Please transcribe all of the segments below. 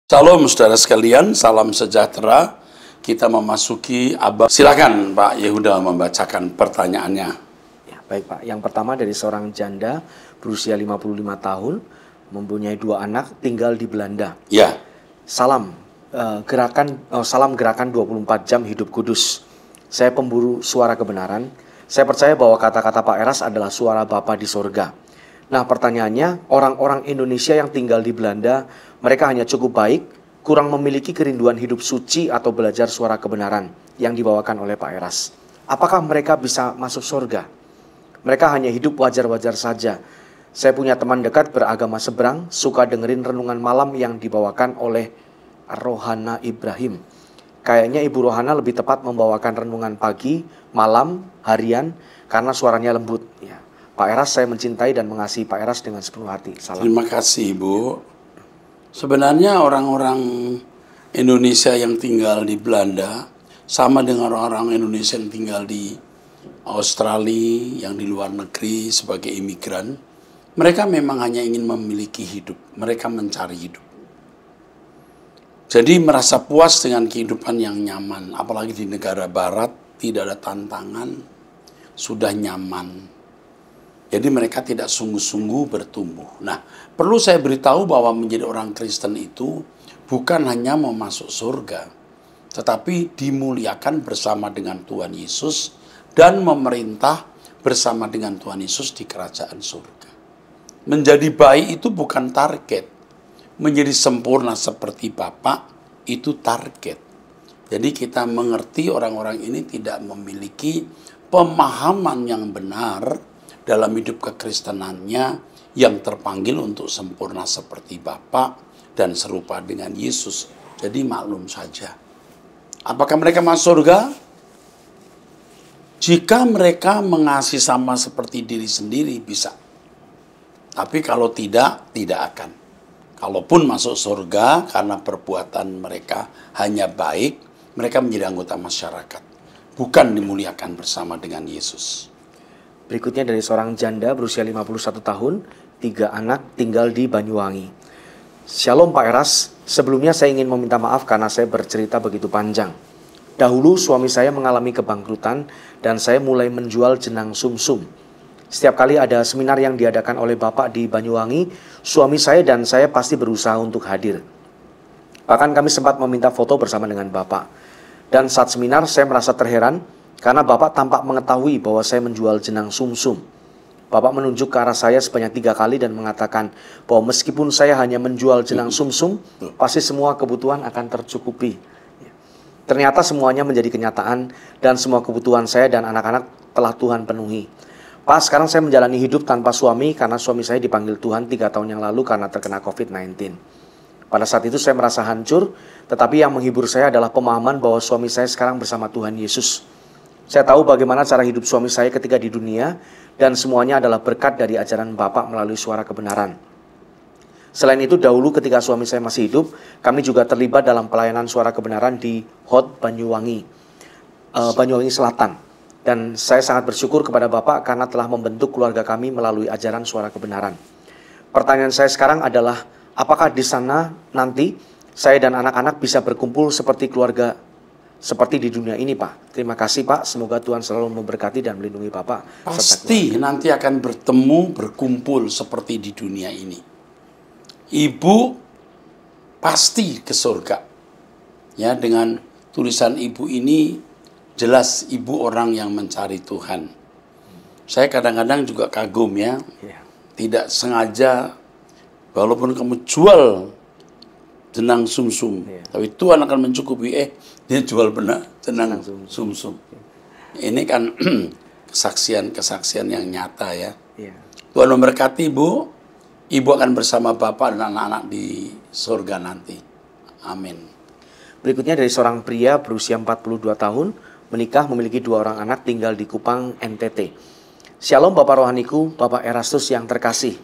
Shalom saudara sekalian, salam sejahtera. Kita memasuki abad. Silakan Pak Yehuda membacakan pertanyaannya. Ya, baik Pak. Yang pertama dari seorang janda berusia 55 tahun, mempunyai 2 anak, tinggal di Belanda. Ya. Salam gerakan 24 jam hidup kudus. Saya pemburu suara kebenaran. Saya percaya bahwa kata-kata Pak Eras adalah suara Bapa di sorga. Nah, pertanyaannya, orang-orang Indonesia yang tinggal di Belanda, mereka hanya cukup baik, kurang memiliki kerinduan hidup suci atau belajar suara kebenaran yang dibawakan oleh Pak Eras. Apakah mereka bisa masuk surga? Mereka hanya hidup wajar-wajar saja. Saya punya teman dekat beragama seberang, suka dengerin renungan malam yang dibawakan oleh Rohana Ibrahim. Kayaknya Ibu Rohana lebih tepat membawakan renungan pagi, malam, harian, karena suaranya lembut. Ya. Pak Eras, saya mencintai dan mengasihi Pak Eras dengan sepenuh hati. Salam. Terima kasih Ibu. Sebenarnya orang-orang Indonesia yang tinggal di Belanda sama dengan orang-orang Indonesia yang tinggal di Australia, yang di luar negeri sebagai imigran. Mereka memang hanya ingin memiliki hidup. Mereka mencari hidup. Jadi merasa puas dengan kehidupan yang nyaman. Apalagi di negara barat, tidak ada tantangan, sudah nyaman. Jadi mereka tidak sungguh-sungguh bertumbuh. Nah, perlu saya beritahu bahwa menjadi orang Kristen itu bukan hanya mau masuk surga, tetapi dimuliakan bersama dengan Tuhan Yesus dan memerintah bersama dengan Tuhan Yesus di kerajaan surga. Menjadi baik itu bukan target. Menjadi sempurna seperti Bapa itu target. Jadi kita mengerti orang-orang ini tidak memiliki pemahaman yang benar dalam hidup kekristenannya yang terpanggil untuk sempurna seperti Bapa dan serupa dengan Yesus. Jadi maklum saja. Apakah mereka masuk surga? Jika mereka mengasihi sama seperti diri sendiri bisa. Tapi kalau tidak, tidak akan. Kalaupun masuk surga karena perbuatan mereka hanya baik, mereka menjadi anggota masyarakat. Bukan dimuliakan bersama dengan Yesus. Berikutnya dari seorang janda berusia 51 tahun, 3 anak, tinggal di Banyuwangi. Shalom Pak Eras, sebelumnya saya ingin meminta maaf karena saya bercerita begitu panjang. Dahulu suami saya mengalami kebangkrutan dan saya mulai menjual jenang sumsum. Setiap kali ada seminar yang diadakan oleh Bapak di Banyuwangi, suami saya dan saya pasti berusaha untuk hadir. Bahkan kami sempat meminta foto bersama dengan Bapak. Dan saat seminar saya merasa terheran, karena Bapak tampak mengetahui bahwa saya menjual jenang sumsum. Bapak menunjuk ke arah saya sebanyak 3 kali dan mengatakan bahwa meskipun saya hanya menjual jenang sumsum, pasti semua kebutuhan akan tercukupi. Ternyata semuanya menjadi kenyataan dan semua kebutuhan saya dan anak-anak telah Tuhan penuhi. Pak, sekarang saya menjalani hidup tanpa suami karena suami saya dipanggil Tuhan 3 tahun yang lalu karena terkena COVID-19. Pada saat itu saya merasa hancur, tetapi yang menghibur saya adalah pemahaman bahwa suami saya sekarang bersama Tuhan Yesus. Saya tahu bagaimana cara hidup suami saya ketika di dunia dan semuanya adalah berkat dari ajaran Bapak melalui suara kebenaran. Selain itu dahulu ketika suami saya masih hidup, kami juga terlibat dalam pelayanan suara kebenaran di Hot Banyuwangi, Banyuwangi Selatan. Dan saya sangat bersyukur kepada Bapak karena telah membentuk keluarga kami melalui ajaran suara kebenaran. Pertanyaan saya sekarang adalah, apakah di sana nanti saya dan anak-anak bisa berkumpul seperti keluarga seperti di dunia ini, Pak? Terima kasih, Pak. Semoga Tuhan selalu memberkati dan melindungi Bapak. Pasti nanti akan bertemu, berkumpul seperti di dunia ini. Ibu pasti ke surga. Ya, dengan tulisan ibu ini jelas ibu orang yang mencari Tuhan. Saya kadang-kadang juga kagum ya. Tidak sengaja, walaupun kamu jual jenang sumsum, tapi Tuhan akan mencukupi. Dia jual benar jenang sumsum. Ini kan kesaksian-kesaksian yang nyata ya. Tuhan memberkati Ibu. Ibu akan bersama Bapak dan anak-anak di surga nanti. Amin. Berikutnya dari seorang pria berusia 42 tahun, menikah, memiliki 2 orang anak, tinggal di Kupang, NTT. Shalom Bapak Rohaniku, Bapak Erastus yang terkasih.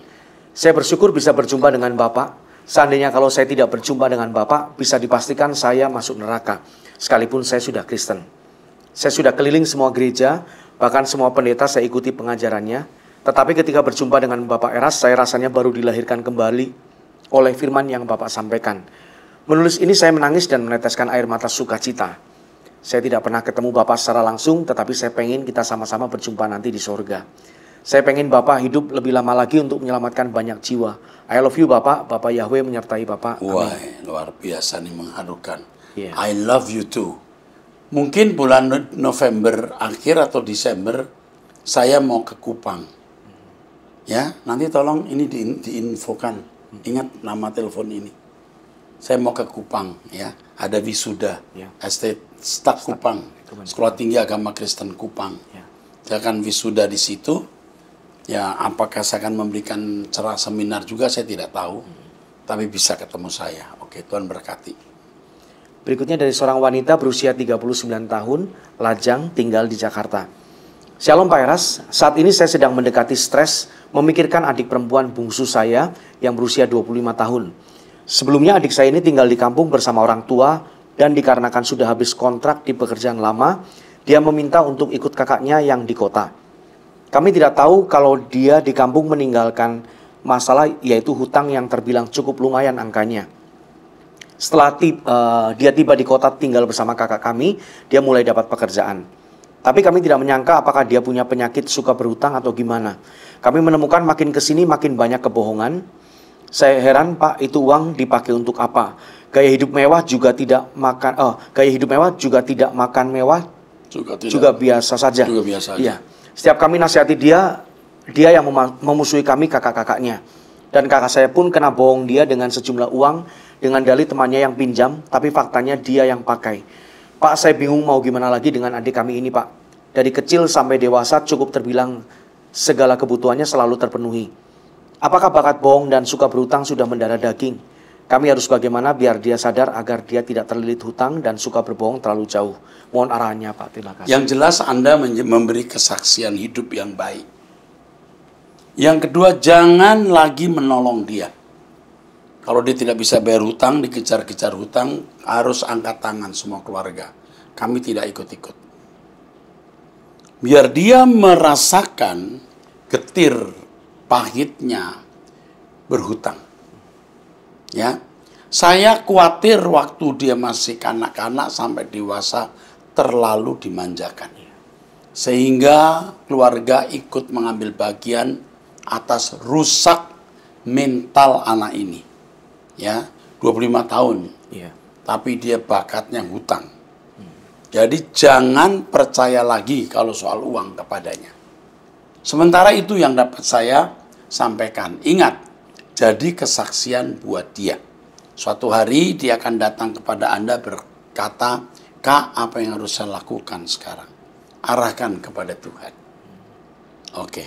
Saya bersyukur bisa berjumpa dengan Bapak. Seandainya kalau saya tidak berjumpa dengan Bapak, bisa dipastikan saya masuk neraka. Sekalipun saya sudah Kristen. Saya sudah keliling semua gereja, bahkan semua pendeta saya ikuti pengajarannya. Tetapi ketika berjumpa dengan Bapak Eras, saya rasanya baru dilahirkan kembali oleh firman yang Bapak sampaikan. Menulis ini saya menangis dan meneteskan air mata sukacita. Saya tidak pernah ketemu Bapak secara langsung, tetapi saya pengen kita sama-sama berjumpa nanti di sorga. Saya pengen Bapak hidup lebih lama lagi untuk menyelamatkan banyak jiwa. I love you Bapak, Bapak Yahweh menyertai Bapak. Wah, luar biasa nih mengharukan. Yeah. I love you too. Mungkin bulan November akhir atau Desember saya mau ke Kupang. Ya, nanti tolong ini diinfokan. Ingat nama telepon ini. Saya mau ke Kupang, ya. Ada wisuda, estate Stak Kupang, Sekolah Tinggi Agama Kristen Kupang. Saya akan wisuda di situ. Ya, apakah saya akan memberikan ceramah seminar juga saya tidak tahu. Tapi bisa ketemu saya. Oke, Tuhan berkati. Berikutnya dari seorang wanita berusia 39 tahun, lajang, tinggal di Jakarta. Shalom Pak Eras, saat ini saya sedang mendekati stres memikirkan adik perempuan bungsu saya yang berusia 25 tahun. Sebelumnya adik saya ini tinggal di kampung bersama orang tua dan dikarenakan sudah habis kontrak di pekerjaan lama, dia meminta untuk ikut kakaknya yang di kota. Kami tidak tahu kalau dia di kampung meninggalkan masalah yaitu hutang yang terbilang cukup lumayan angkanya. Setelah dia tiba di kota tinggal bersama kakak kami, dia mulai dapat pekerjaan. Tapi kami tidak menyangka apakah dia punya penyakit suka berhutang atau gimana. Kami menemukan makin kesini makin banyak kebohongan. Saya heran Pak, itu uang dipakai untuk apa? Gaya hidup mewah juga tidak makan mewah juga biasa saja. Juga biasa aja. Iya. Setiap kami nasihati dia yang memusuhi kami kakak-kakaknya. Dan kakak saya pun kena bohong dia dengan sejumlah uang dengan dalih temannya yang pinjam, tapi faktanya dia yang pakai. Pak, saya bingung mau gimana lagi dengan adik kami ini Pak. Dari kecil sampai dewasa cukup terbilang segala kebutuhannya selalu terpenuhi. Apakah bakat bohong dan suka berhutang sudah mendarah daging? Kami harus bagaimana biar dia sadar agar dia tidak terlilit hutang dan suka berbohong terlalu jauh. Mohon arahannya Pak, terima kasih. Yang jelas Anda memberi kesaksian hidup yang baik. Yang kedua, jangan lagi menolong dia. Kalau dia tidak bisa bayar hutang, dikejar-kejar hutang, harus angkat tangan semua keluarga. Kami tidak ikut-ikut. Biar dia merasakan getir pahitnya berhutang. Ya, saya khawatir waktu dia masih kanak-kanak sampai dewasa terlalu dimanjakan. Sehingga keluarga ikut mengambil bagian atas rusak mental anak ini. Ya, 25 tahun. Iya. Tapi dia bakatnya hutang. Jadi jangan percaya lagi kalau soal uang kepadanya. Sementara itu yang dapat saya sampaikan. Ingat, jadi kesaksian buat dia. Suatu hari dia akan datang kepada Anda berkata, Kak, apa yang harus saya lakukan sekarang? Arahkan kepada Tuhan. Oke.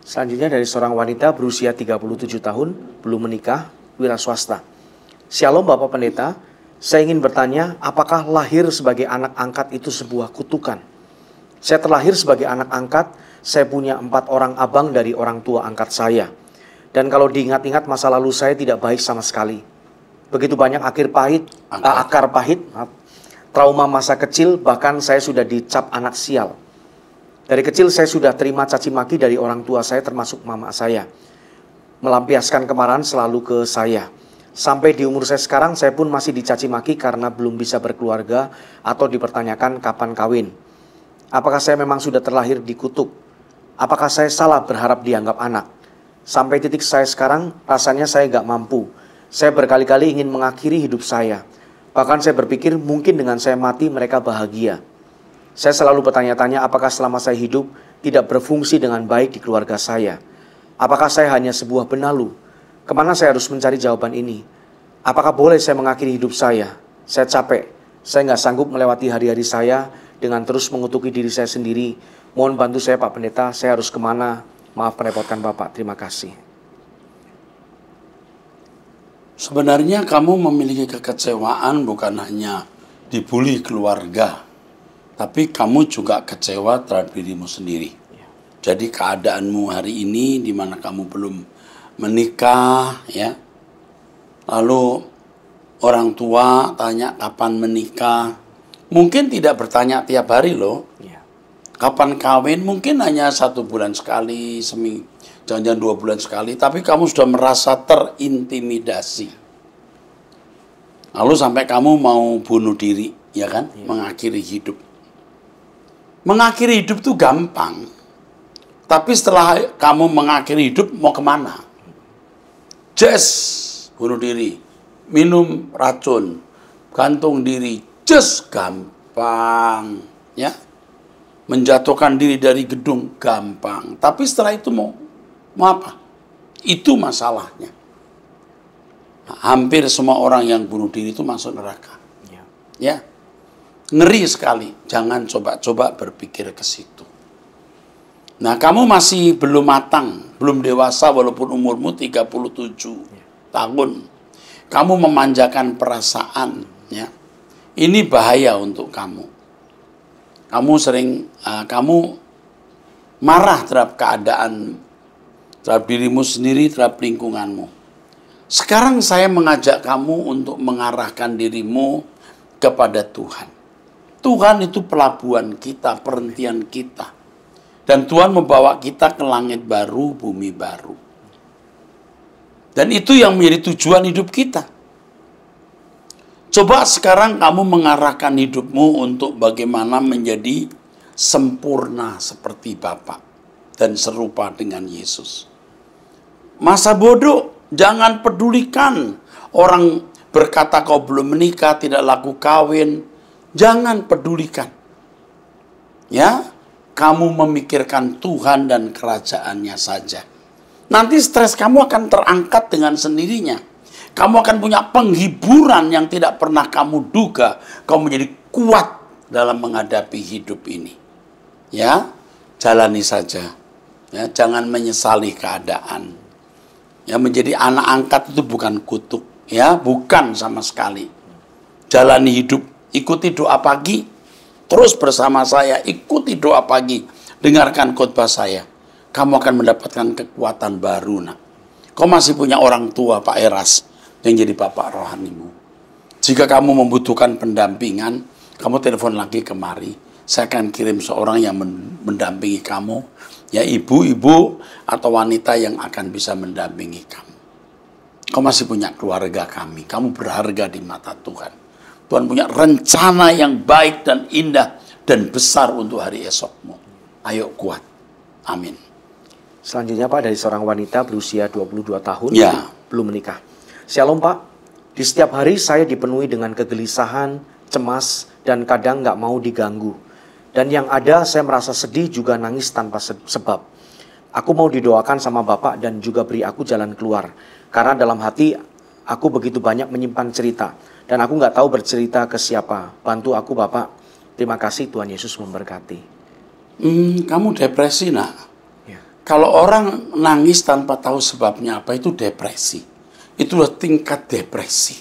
Selanjutnya dari seorang wanita berusia 37 tahun, belum menikah, wira swasta. Shalom Bapak Pendeta, saya ingin bertanya, apakah lahir sebagai anak angkat itu sebuah kutukan? Saya terlahir sebagai anak angkat, saya punya 4 orang abang dari orang tua angkat saya. Dan kalau diingat-ingat masa lalu saya tidak baik sama sekali. Begitu banyak akar pahit, trauma masa kecil, bahkan saya sudah dicap anak sial. Dari kecil saya sudah terima caci maki dari orang tua saya termasuk mama saya. Melampiaskan kemarahan selalu ke saya. Sampai di umur saya sekarang saya pun masih dicaci maki karena belum bisa berkeluarga atau dipertanyakan kapan kawin. Apakah saya memang sudah terlahir dikutuk? Apakah saya salah berharap dianggap anak? Sampai titik saya sekarang rasanya saya gak mampu. Saya berkali-kali ingin mengakhiri hidup saya. Bahkan saya berpikir mungkin dengan saya mati mereka bahagia. Saya selalu bertanya-tanya apakah selama saya hidup tidak berfungsi dengan baik di keluarga saya. Apakah saya hanya sebuah benalu? Kemana saya harus mencari jawaban ini? Apakah boleh saya mengakhiri hidup saya? Saya capek. Saya gak sanggup melewati hari-hari saya dengan terus mengutuki diri saya sendiri. Mohon bantu saya Pak Pendeta, saya harus kemana? Maaf merepotkan Bapak, terima kasih. Sebenarnya kamu memiliki kekecewaan bukan hanya dibully keluarga, tapi kamu juga kecewa terhadap dirimu sendiri. Jadi keadaanmu hari ini di mana kamu belum menikah, ya. Lalu orang tua tanya kapan menikah. Mungkin tidak bertanya tiap hari loh. Kapan kawin, mungkin hanya 1 bulan sekali, jangan-jangan 2 bulan sekali, tapi kamu sudah merasa terintimidasi. Lalu sampai kamu mau bunuh diri, ya kan? Mengakhiri hidup. Mengakhiri hidup itu gampang. Tapi setelah kamu mengakhiri hidup, mau kemana? Just bunuh diri, minum racun, gantung diri, just gampang, ya. Menjatuhkan diri dari gedung gampang. Tapi setelah itu mau apa? Itu masalahnya. Hampir semua orang yang bunuh diri itu masuk neraka. Ya. Ngeri sekali. Jangan coba-coba berpikir ke situ. Nah, kamu masih belum matang, belum dewasa walaupun umurmu 37 tahun. Kamu memanjakan perasaan, ya. Ini bahaya untuk kamu. Kamu sering kamu marah terhadap keadaan, terhadap dirimu sendiri, terhadap lingkunganmu. Sekarang saya mengajak kamu untuk mengarahkan dirimu kepada Tuhan. Tuhan itu pelabuhan kita, perhentian kita. Dan Tuhan membawa kita ke langit baru, bumi baru. Dan itu yang menjadi tujuan hidup kita. Coba sekarang kamu mengarahkan hidupmu untuk bagaimana menjadi sempurna seperti Bapa dan serupa dengan Yesus. Masa bodoh, jangan pedulikan orang berkata kau belum menikah, tidak laku kawin. Jangan pedulikan. Ya, kamu memikirkan Tuhan dan kerajaannya saja. Nanti stres kamu akan terangkat dengan sendirinya. Kamu akan punya penghiburan yang tidak pernah kamu duga. Kamu menjadi kuat dalam menghadapi hidup ini. Ya, jalani saja. Ya, jangan menyesali keadaan. Ya, menjadi anak angkat itu bukan kutuk, ya, bukan sama sekali. Jalani hidup, ikuti doa pagi, terus bersama saya, ikuti doa pagi, dengarkan khotbah saya. Kamu akan mendapatkan kekuatan baru, nak. Kau masih punya orang tua, Pak Eras, yang jadi bapak rohanimu. Jika kamu membutuhkan pendampingan, kamu telepon lagi kemari. Saya akan kirim seorang yang mendampingi kamu. Ya, ibu-ibu atau wanita yang akan bisa mendampingi kamu. Kau masih punya keluarga kami. Kamu berharga di mata Tuhan. Tuhan punya rencana yang baik dan indah dan besar untuk hari esokmu. Ayo kuat. Amin. Selanjutnya Pak, dari seorang wanita berusia 22 tahun, Ya. belum menikah. Shalom Pak, di setiap hari saya dipenuhi dengan kegelisahan, cemas, dan kadang nggak mau diganggu. Dan yang ada saya merasa sedih juga nangis tanpa sebab. Aku mau didoakan sama Bapak dan juga beri aku jalan keluar. Karena dalam hati aku begitu banyak menyimpan cerita. Dan aku nggak tahu bercerita ke siapa. Bantu aku Bapak. Terima kasih, Tuhan Yesus memberkati. Kamu depresi, nak. Ya. Kalau orang nangis tanpa tahu sebabnya apa, itu depresi. Itulah tingkat depresi.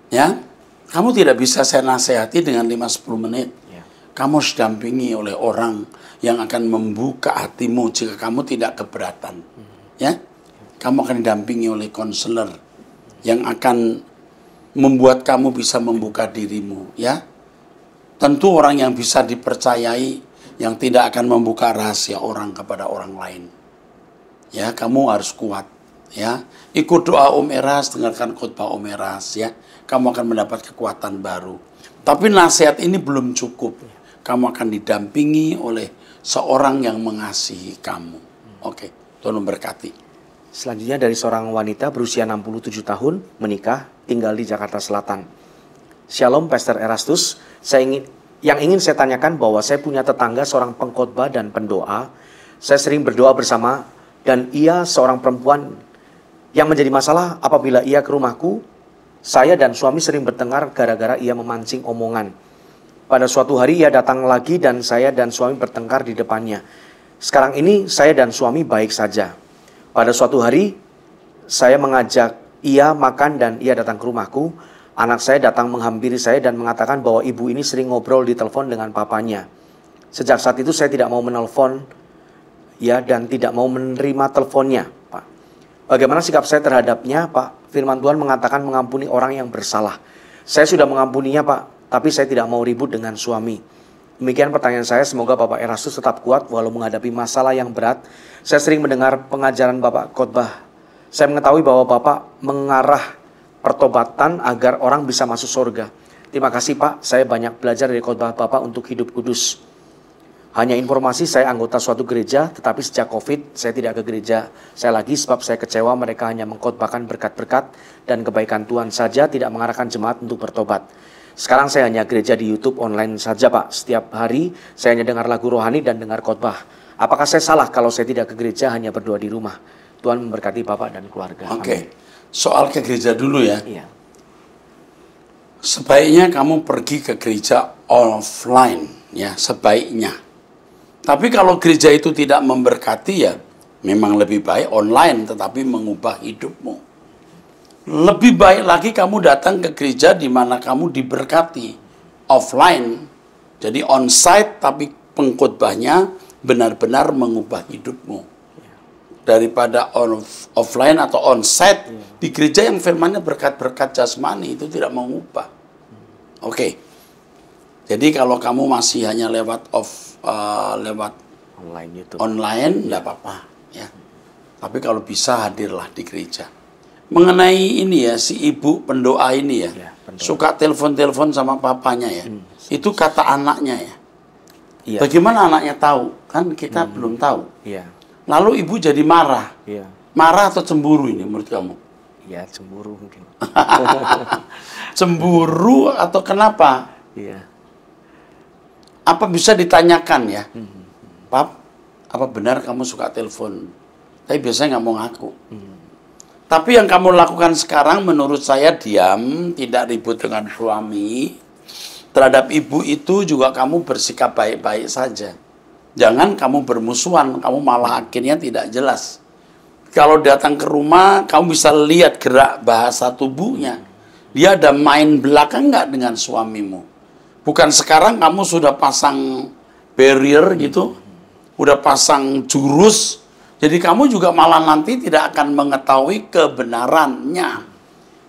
Ya, kamu tidak bisa saya nasihati dengan 5-10 menit. Ya. Kamu harus didampingi oleh orang yang akan membuka hatimu jika kamu tidak keberatan. Ya, kamu akan didampingi oleh konselor yang akan membuat kamu bisa membuka dirimu. Ya, tentu orang yang bisa dipercayai, yang tidak akan membuka rahasia orang kepada orang lain. Ya, kamu harus kuat. Ya, ikut doa Om Eras, dengarkan khotbah Om Eras, ya. Kamu akan mendapat kekuatan baru. Tapi nasihat ini belum cukup. Kamu akan didampingi oleh seorang yang mengasihi kamu. Oke, Tuhan memberkati. Selanjutnya dari seorang wanita berusia 67 tahun, menikah, tinggal di Jakarta Selatan. Shalom Pastor Erastus, yang ingin saya tanyakan bahwa saya punya tetangga seorang pengkhotbah dan pendoa. Saya sering berdoa bersama dan ia seorang perempuan yang menjadi masalah apabila ia ke rumahku. Saya dan suami sering bertengkar gara-gara ia memancing omongan. Pada suatu hari ia datang lagi dan saya dan suami bertengkar di depannya. Sekarang ini saya dan suami baik saja. Pada suatu hari saya mengajak ia makan dan ia datang ke rumahku. Anak saya datang menghampiri saya dan mengatakan bahwa ibu ini sering ngobrol di telepon dengan papanya. Sejak saat itu saya tidak mau menelpon ya dan tidak mau menerima teleponnya, Pak. Bagaimana sikap saya terhadapnya, Pak? Firman Tuhan mengatakan mengampuni orang yang bersalah. Saya sudah mengampuninya, Pak, tapi saya tidak mau ribut dengan suami. Demikian pertanyaan saya, semoga Bapak Erastus tetap kuat walau menghadapi masalah yang berat. Saya sering mendengar pengajaran Bapak khotbah. Saya mengetahui bahwa Bapak mengarah pertobatan agar orang bisa masuk surga. Terima kasih Pak, saya banyak belajar dari khotbah Bapak untuk hidup kudus. Hanya informasi, saya anggota suatu gereja, tetapi sejak COVID saya tidak ke gereja saya lagi sebab saya kecewa mereka hanya mengkhotbahkan berkat-berkat dan kebaikan Tuhan saja, tidak mengarahkan jemaat untuk bertobat. Sekarang saya hanya gereja di YouTube online saja Pak. Setiap hari saya hanya dengar lagu rohani dan dengar khotbah. Apakah saya salah kalau saya tidak ke gereja, hanya berdoa di rumah? Tuhan memberkati Bapak dan keluarga. Oke, soal ke gereja dulu ya. Iya. Sebaiknya kamu pergi ke gereja offline, ya, sebaiknya. Tapi kalau gereja itu tidak memberkati, ya memang lebih baik online tetapi mengubah hidupmu. Lebih baik lagi kamu datang ke gereja di mana kamu diberkati offline. Jadi on-site tapi pengkhotbahnya benar-benar mengubah hidupmu. Daripada offline atau on-site di gereja yang firmannya berkat-berkat jasmani, itu tidak mengubah. Oke. Jadi kalau kamu masih hanya lewat Online YouTube. online, enggak apa-apa ya. Tapi kalau bisa hadirlah di gereja. Mengenai ini ya, si ibu pendoa ini ya, pendoa. suka telepon-telepon sama papanya ya. Itu kata anaknya ya. Iya. Bagaimana anaknya tahu? Kan kita belum tahu. Iya. Lalu ibu jadi marah. Iya. Marah atau cemburu ini menurut kamu? Iya, cemburu mungkin. Cemburu atau kenapa? Iya. Apa bisa ditanyakan ya? Pap, apa benar kamu suka telepon? Tapi biasanya nggak mau ngaku. Tapi yang kamu lakukan sekarang menurut saya diam, tidak ribut dengan suami. Terhadap ibu itu juga kamu bersikap baik-baik saja. Jangan kamu bermusuhan, kamu malah akhirnya tidak jelas. Kalau datang ke rumah, kamu bisa lihat gerak bahasa tubuhnya. Dia ada main belakang nggak dengan suamimu? Bukan sekarang kamu sudah pasang barrier gitu, udah pasang jurus, jadi kamu juga malah nanti tidak akan mengetahui kebenarannya.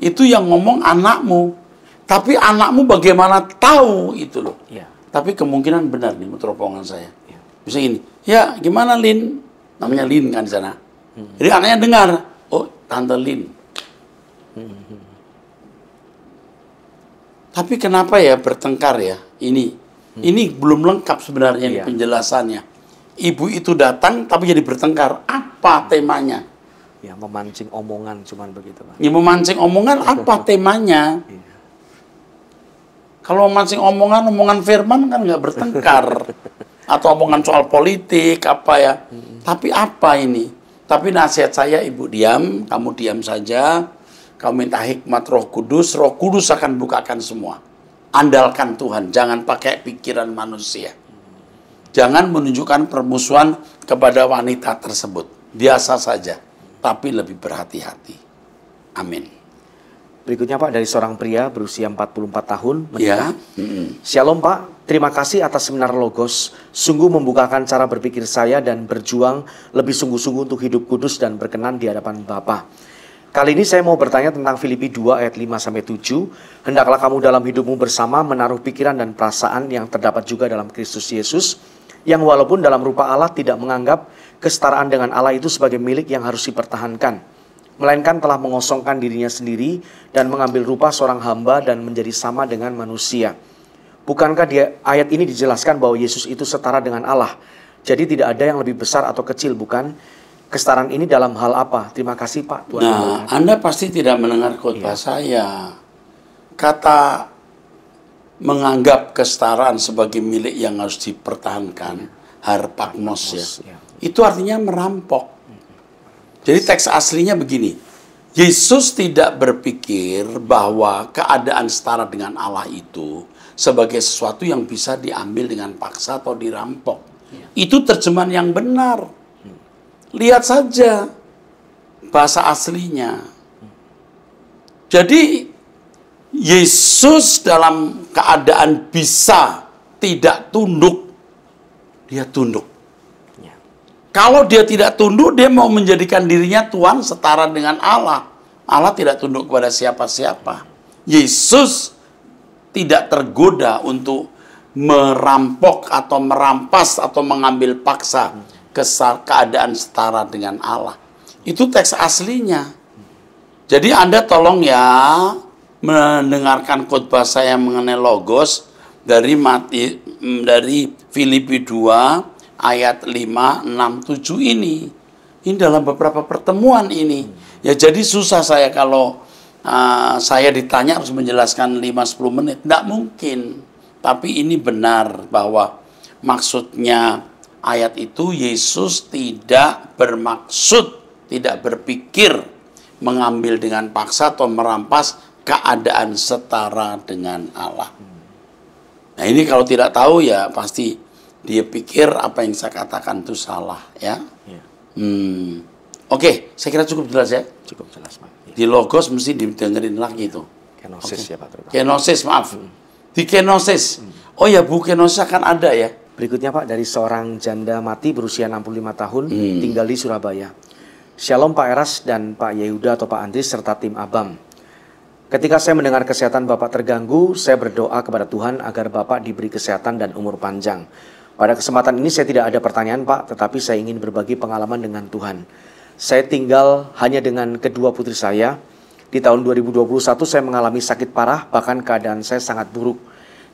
Itu yang ngomong anakmu, tapi anakmu bagaimana tahu itu loh. Iya. Tapi kemungkinan benar nih teropongan saya. Bisa gini, ya gimana Lin? Namanya Lin kan di sana. Jadi anaknya dengar, oh Tante Lin. Tapi kenapa ya bertengkar ya? Ini belum lengkap sebenarnya Iya. penjelasannya. Ibu itu datang tapi jadi bertengkar. Apa temanya? Ya, memancing omongan cuman begitu, Pak. Ya memancing omongan apa temanya? Iya. Kalau memancing omongan firman kan nggak bertengkar. Atau omongan soal politik apa ya? Tapi apa ini? Tapi nasihat saya ibu diam, kamu diam saja. Kamu minta hikmat Roh Kudus akan bukakan semua. Andalkan Tuhan, jangan pakai pikiran manusia. Jangan menunjukkan permusuhan kepada wanita tersebut. Biasa saja, tapi lebih berhati-hati. Amin. Berikutnya Pak, dari seorang pria berusia 44 tahun Ya. menikah. Shalom Pak, terima kasih atas seminar Logos. Sungguh membukakan cara berpikir saya dan berjuang lebih sungguh-sungguh untuk hidup kudus dan berkenan di hadapan Bapa. Kali ini saya mau bertanya tentang Filipi 2 ayat 5-7. Hendaklah kamu dalam hidupmu bersama menaruh pikiran dan perasaan yang terdapat juga dalam Kristus Yesus, yang walaupun dalam rupa Allah tidak menganggap kesetaraan dengan Allah itu sebagai milik yang harus dipertahankan, melainkan telah mengosongkan dirinya sendiri dan mengambil rupa seorang hamba dan menjadi sama dengan manusia. Bukankah di ayat ini dijelaskan bahwa Yesus itu setara dengan Allah? Jadi tidak ada yang lebih besar atau kecil, bukan? Kesetaraan ini dalam hal apa? Terima kasih Pak. Tuhan Nah, Anda pasti tidak mendengar khotbah saya. Kata menganggap kesetaraan sebagai milik yang harus dipertahankan, harpagnos ya. Itu artinya merampok. Jadi teks aslinya begini. Yesus tidak berpikir bahwa keadaan setara dengan Allah itu sebagai sesuatu yang bisa diambil dengan paksa atau dirampok. Itu terjemahan yang benar. Lihat saja bahasa aslinya. Jadi Yesus dalam keadaan bisa tidak tunduk, dia tunduk. Kalau dia tidak tunduk, dia mau menjadikan dirinya Tuhan setara dengan Allah. Allah tidak tunduk kepada siapa-siapa. Yesus tidak tergoda untuk merampok atau merampas atau mengambil paksa keadaan setara dengan Allah. Itu teks aslinya. Jadi Anda tolong ya mendengarkan khotbah saya mengenai logos dari Filipi 2 ayat 5, 6, 7 ini. Ini dalam beberapa pertemuan ini. Ya jadi susah saya kalau saya ditanya harus menjelaskan 5-10 menit. Tidak mungkin. Tapi ini benar bahwa maksudnya ayat itu Yesus tidak bermaksud, tidak berpikir mengambil dengan paksa atau merampas keadaan setara dengan Allah. Nah ini kalau tidak tahu ya pasti dia pikir apa yang saya katakan itu salah ya. Oke, saya kira cukup jelas ya. Cukup jelas, Pak. Ya. Di logos mesti didengerin lagi itu. Kenosis ya, Pak. Terutama. Kenosis, maaf. Di kenosis. Oh ya, Bu, kenosis akan ada ya. Berikutnya, Pak, dari seorang janda mati berusia 65 tahun, tinggal di Surabaya. Shalom Pak Eras dan Pak Yehuda atau Pak Andris serta tim Abam. Ketika saya mendengar kesehatan Bapak terganggu, saya berdoa kepada Tuhan agar Bapak diberi kesehatan dan umur panjang. Pada kesempatan ini saya tidak ada pertanyaan, Pak, tetapi saya ingin berbagi pengalaman dengan Tuhan. Saya tinggal hanya dengan kedua putri saya. Di tahun 2021 saya mengalami sakit parah, bahkan keadaan saya sangat buruk.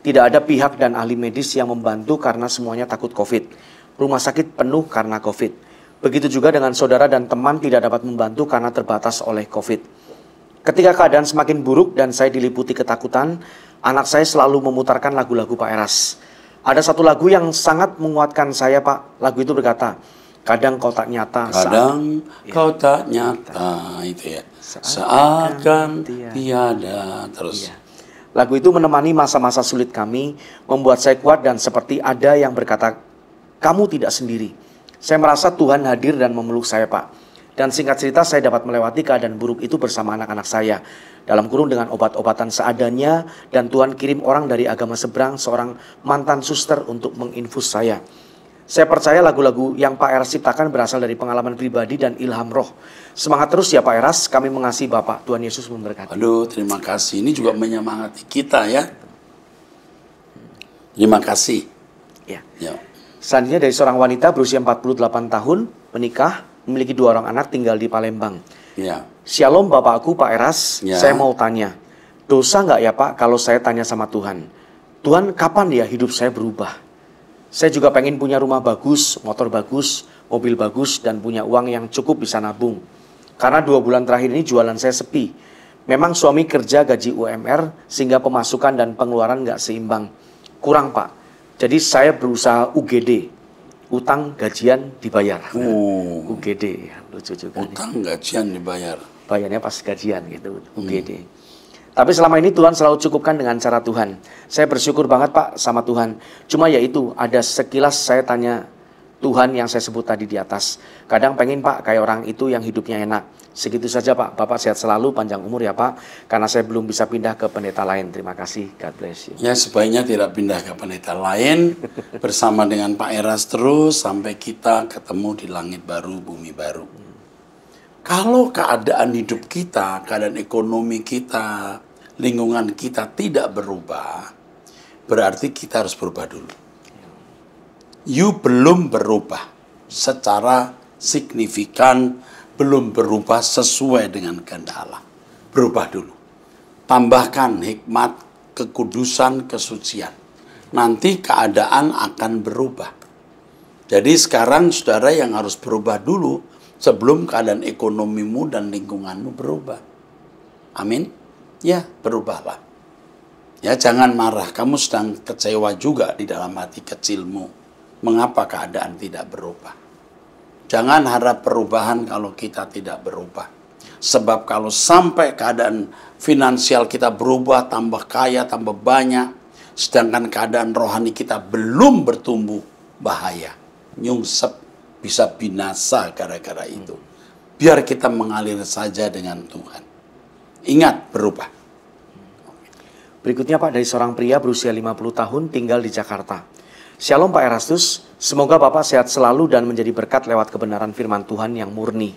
Tidak ada pihak dan ahli medis yang membantu karena semuanya takut COVID. Rumah sakit penuh karena COVID. Begitu juga dengan saudara dan teman tidak dapat membantu karena terbatas oleh COVID. Ketika keadaan semakin buruk dan saya diliputi ketakutan, anak saya selalu memutarkan lagu-lagu Pak Eras. Ada satu lagu yang sangat menguatkan saya, Pak. Lagu itu berkata, kadang kau tak nyata. Kadang kau tak nyata, itu ya. Seakan tiada. Terus. Iya. Lagu itu menemani masa-masa sulit kami, membuat saya kuat dan seperti ada yang berkata, kamu tidak sendiri. Saya merasa Tuhan hadir dan memeluk saya, Pak. Dan singkat cerita saya dapat melewati keadaan buruk itu bersama anak-anak saya. Dalam kurung dengan obat-obatan seadanya, dan Tuhan kirim orang dari agama seberang, seorang mantan suster untuk menginfus saya. Saya percaya lagu-lagu yang Pak Eras ciptakan berasal dari pengalaman pribadi dan ilham roh. Semangat terus ya Pak Eras, kami mengasihi Bapak. Tuhan Yesus memberkati. Aduh, terima kasih. Ini juga menyemangati kita ya. Terima kasih. Ya. Ya. Selanjutnya dari seorang wanita berusia 48 tahun, menikah, memiliki 2 orang anak, tinggal di Palembang. Ya. Shalom Bapakku Pak Eras, Ya. saya mau tanya, dosa nggak ya Pak kalau saya tanya sama Tuhan? Tuhan kapan ya hidup saya berubah? Saya juga pengen punya rumah bagus, motor bagus, mobil bagus, dan punya uang yang cukup bisa nabung. Karena 2 bulan terakhir ini jualan saya sepi. Memang suami kerja gaji UMR sehingga pemasukan dan pengeluaran nggak seimbang. Kurang Pak. Jadi saya berusaha UGD. Utang gajian dibayar. UGD, lucu juga. Utang gajian dibayar. Bayarnya pas gajian gitu, UGD. Tapi selama ini Tuhan selalu cukupkan dengan cara Tuhan. Saya bersyukur banget Pak sama Tuhan. Cuma ya itu, ada sekilas saya tanya Tuhan yang saya sebut tadi di atas. Kadang pengen Pak kayak orang itu yang hidupnya enak. Segitu saja Pak. Bapak sehat selalu, panjang umur ya Pak. Karena saya belum bisa pindah ke pendeta lain. Terima kasih. God bless you. Ya sebaiknya tidak pindah ke pendeta lain. Bersama dengan Pak Eras terus sampai kita ketemu di langit baru, bumi baru. Kalau keadaan hidup kita, keadaan ekonomi kita, lingkungan kita tidak berubah, berarti kita harus berubah dulu. You belum berubah secara signifikan, belum berubah sesuai dengan kehendak Allah. Berubah dulu. Tambahkan hikmat, kekudusan, kesucian. Nanti keadaan akan berubah. Jadi sekarang saudara yang harus berubah dulu sebelum keadaan ekonomimu dan lingkunganmu berubah. Amin. Ya, berubahlah. Ya, jangan marah. Kamu sedang kecewa juga di dalam hati kecilmu. Mengapa keadaan tidak berubah? Jangan harap perubahan kalau kita tidak berubah. Sebab kalau sampai keadaan finansial kita berubah, tambah kaya, tambah banyak, sedangkan keadaan rohani kita belum bertumbuh, bahaya. Nyungsep, bisa binasa gara-gara itu. Biar kita mengalir saja dengan Tuhan. Ingat, berubah. Berikutnya Pak, dari seorang pria berusia 50 tahun tinggal di Jakarta. Shalom Pak Erastus, semoga Bapak sehat selalu dan menjadi berkat lewat kebenaran firman Tuhan yang murni.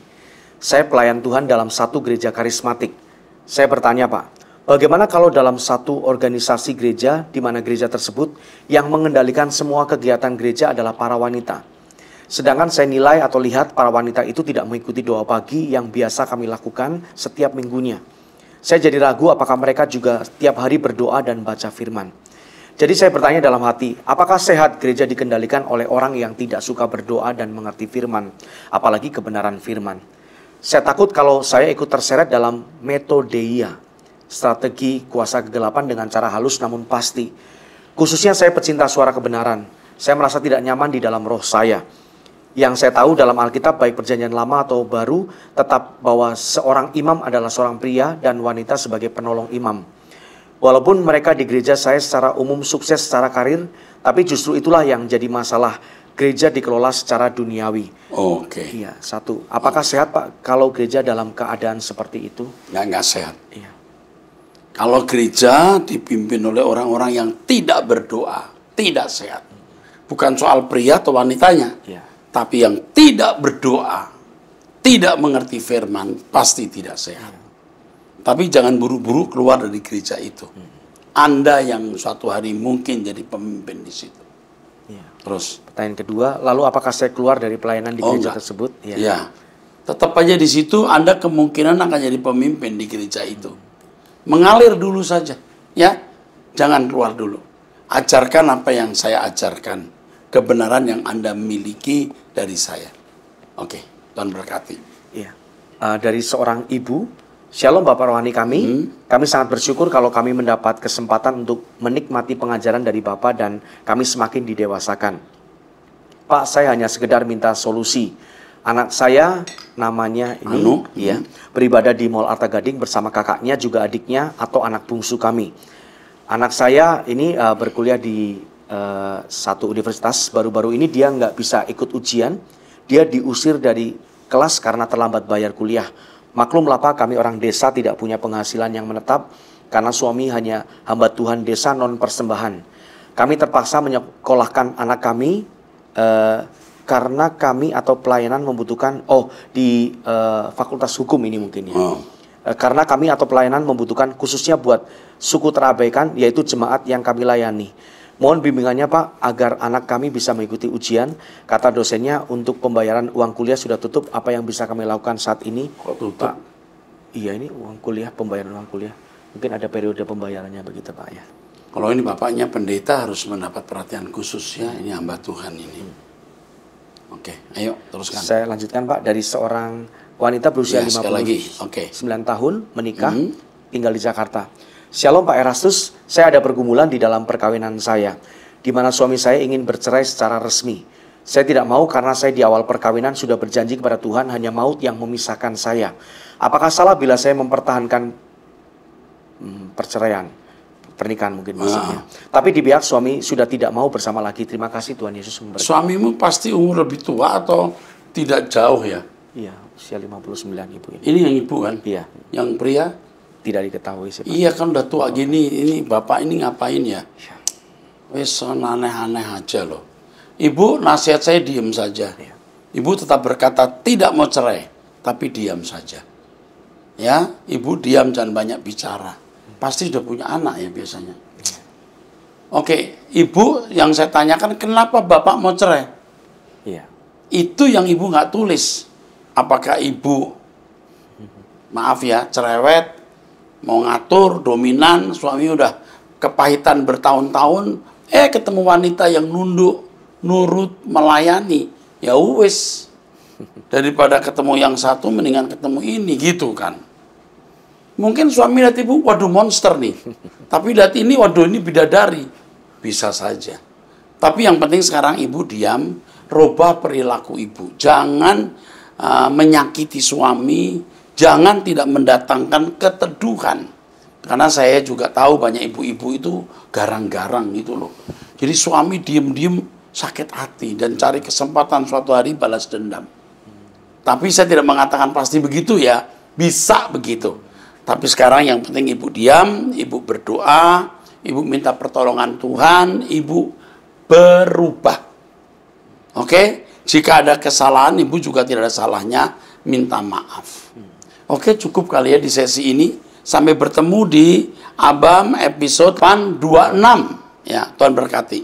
Saya pelayan Tuhan dalam satu gereja karismatik. Saya bertanya Pak, bagaimana kalau dalam satu organisasi gereja di mana gereja tersebut yang mengendalikan semua kegiatan gereja adalah para wanita? Sedangkan saya nilai atau lihat para wanita itu tidak mengikuti doa pagi yang biasa kami lakukan setiap minggunya. Saya jadi ragu apakah mereka juga tiap hari berdoa dan baca firman. Jadi saya bertanya dalam hati, apakah sehat gereja dikendalikan oleh orang yang tidak suka berdoa dan mengerti firman, apalagi kebenaran firman? Saya takut kalau saya ikut terseret dalam metodeia, strategi kuasa kegelapan dengan cara halus namun pasti. Khususnya saya pecinta suara kebenaran. Saya merasa tidak nyaman di dalam roh saya. Yang saya tahu dalam Alkitab baik perjanjian lama atau baru, tetap bahwa seorang imam adalah seorang pria dan wanita sebagai penolong imam. Walaupun mereka di gereja saya secara umum sukses secara karir, tapi justru itulah yang jadi masalah. Gereja dikelola secara duniawi. Oke. Iya, satu. Apakah sehat Pak kalau gereja dalam keadaan seperti itu? Nggak sehat. Iya. Kalau gereja dipimpin oleh orang-orang yang tidak berdoa, tidak sehat. Bukan soal pria atau wanitanya, Iya. tapi yang tidak berdoa, tidak mengerti firman, pasti tidak sehat. Tapi jangan buru-buru keluar dari gereja itu. Anda yang suatu hari mungkin jadi pemimpin di situ. Iya. Terus? Pertanyaan kedua, lalu apakah saya keluar dari pelayanan di gereja enggak. tersebut? Iya. Ya, tetap aja di situ Anda kemungkinan akan jadi pemimpin di gereja itu. Mengalir dulu saja, ya. Jangan keluar dulu. Ajarkan apa yang saya ajarkan. Kebenaran yang Anda miliki dari saya. Oke, Tuhan berkati. Iya. Dari seorang ibu, Shalom Bapak Rohani kami. Kami sangat bersyukur kalau kami mendapat kesempatan untuk menikmati pengajaran dari Bapak dan kami semakin didewasakan. Pak, saya hanya sekedar minta solusi. Anak saya namanya ini Anu? ya, beribadah di Mall Arta Gading bersama kakaknya juga adiknya atau anak bungsu kami. Anak saya ini berkuliah di satu universitas. Baru-baru ini dia nggak bisa ikut ujian. Dia diusir dari kelas karena terlambat bayar kuliah. Maklumlah Pak, kami orang desa tidak punya penghasilan yang menetap karena suami hanya hamba Tuhan desa non persembahan. Kami terpaksa menyekolahkan anak kami karena kami atau pelayanan membutuhkan di fakultas hukum ini mungkin ya. Karena kami atau pelayanan membutuhkan khususnya buat suku terabaikan yaitu jemaat yang kami layani. Mohon bimbingannya Pak agar anak kami bisa mengikuti ujian. Kata dosennya untuk pembayaran uang kuliah sudah tutup. Apa yang bisa kami lakukan saat ini? Kok tutup? Pak, iya ini uang kuliah, pembayaran uang kuliah. Mungkin ada periode pembayarannya begitu Pak ya. Kalau ini bapaknya pendeta harus mendapat perhatian khusus ya. Ini hamba Tuhan ini. Oke, ayo teruskan. Saya lanjutkan Pak, dari seorang wanita berusia Ya, sekali lagi. 59 tahun, menikah, tinggal di Jakarta. Shalom Pak Erastus, saya ada pergumulan di dalam perkawinan saya, di mana suami saya ingin bercerai secara resmi. Saya tidak mau karena saya di awal perkawinan sudah berjanji kepada Tuhan hanya maut yang memisahkan saya. Apakah salah bila saya mempertahankan perceraian? Pernikahan mungkin maksudnya. Tapi di pihak suami sudah tidak mau bersama lagi. Terima kasih Tuhan Yesus memberkati. Suamimu pasti umur lebih tua atau tidak jauh ya? Iya, usia 59 ibu ini. Ini yang ibu kan? Iya. Yang pria? Tidak diketahui sih Pak. Iya kan udah tua gini, ini bapak ini ngapain ya? Wes aneh-aneh aja loh. Ibu nasihat saya diam saja. Ibu tetap berkata tidak mau cerai, tapi diam saja. Ya, ibu diam jangan banyak bicara. Pasti sudah punya anak ya biasanya. Oke, ibu yang saya tanyakan kenapa bapak mau cerai? Iya. Itu yang ibu nggak tulis. Apakah ibu, maaf ya, cerewet, mau ngatur, dominan, suami udah kepahitan bertahun-tahun, ketemu wanita yang nunduk, nurut, melayani, ya wes. Daripada ketemu yang satu, mendingan ketemu ini, gitu kan. Mungkin suami lihat ibu, waduh monster nih. Tapi lihat ini, waduh ini bidadari. Bisa saja. Tapi yang penting sekarang ibu diam, rubah perilaku ibu. Jangan menyakiti suami, jangan tidak mendatangkan keteduhan. Karena saya juga tahu banyak ibu-ibu itu garang-garang gitu loh. Jadi suami diem-diem sakit hati dan cari kesempatan suatu hari balas dendam. Tapi saya tidak mengatakan pasti begitu ya. Bisa begitu. Tapi sekarang yang penting ibu diam, ibu berdoa, ibu minta pertolongan Tuhan, ibu berubah. Oke? Jika ada kesalahan, ibu juga tidak ada salahnya minta maaf. Oke, cukup kali ya di sesi ini. Sampai bertemu di Abam episode 26. Ya, Tuhan berkati.